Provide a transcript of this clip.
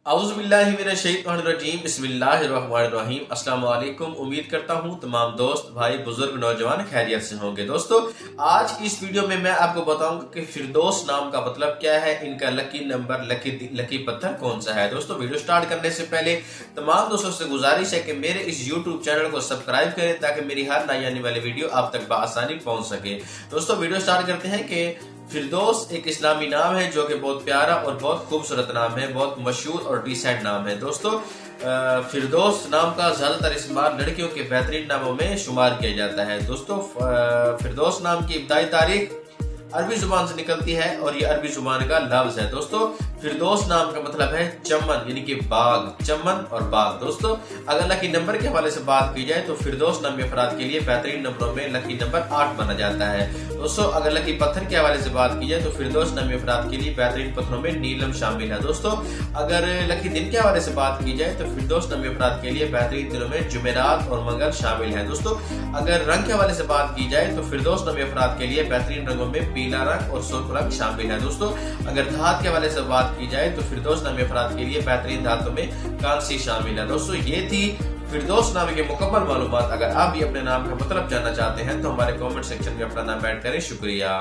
औज़ुबिल्लाहिमिनश्शैतानिर्रजीम बिस्मिल्लाहिर्रहमानिर्रहीम। अस्सलाम वालेकुम। उम्मीद करता हूँ तमाम दोस्त भाई बुजुर्ग नौजवान खैरियत से होंगे। दोस्तों, आज की इस वीडियो में मैं आपको बताऊंगा कि फिरदौस नाम का मतलब क्या है, इनका लकी नंबर लकी पत्थर कौन सा है। दोस्तों, वीडियो स्टार्ट करने से पहले तमाम दोस्तों से गुजारिश है कि मेरे इस यूट्यूब चैनल को सब्सक्राइब करें ताकि मेरी हर नई आने वाली वीडियो आप तक बआसानी पहुंच सके। दोस्तों, वीडियो स्टार्ट करते हैं कि फिरदौस एक इस्लामी नाम है जो कि बहुत प्यारा और बहुत खूबसूरत नाम है, बहुत मशहूर और डिसेंट नाम है। दोस्तों, फिरदौस नाम का ज्यादातर इस्तेमाल लड़कियों के बेहतरीन नामों में शुमार किया जाता है। दोस्तों, फिरदौस नाम की इब्तदाई तारीख अरबी जुबान से निकलती है और ये अरबी जुबान का लफ्ज है। दोस्तों, फिरदौस नाम का मतलब है चमन, यानी कि बाग, चमन और बाग। दोस्तों, अगर लकी नंबर के हवाले से बात की जाए तो फिरदौस नामी अफराद के लिए बेहतरीन नंबरों में लकी नंबर 8 माना जाता है। दोस्तों, अगर लकी पत्थर के हवाले से बात की जाए तो फिरदौस नामी अफराद के लिए बेहतरीन पत्थरों में नीलम शामिल है। दोस्तों, अगर लकी दिन के हवाले से बात की जाए तो फिरदौस नामी अफराद के लिए बेहतरीन दिनों में जुमेरात और मंगल शामिल है। दोस्तों, अगर रंग के हवाले से बात की जाए तो फिरदौस नामी अफराद के लिए बेहतरीन रंगों में पीला रंग और सुर्ख रंग शामिल है। दोस्तों, अगर धात के हवाले से बात की जाए तो फिरदौस नामी अफराद के लिए बेहतरीन धातों में कांसी शामिल है। दोस्तों, ये थी फिरदौस नाम के मुकम्मल मालूमात। अगर आप भी अपने नाम का मतलब जानना चाहते हैं तो हमारे कमेंट सेक्शन में अपना नाम ऐड करें। शुक्रिया।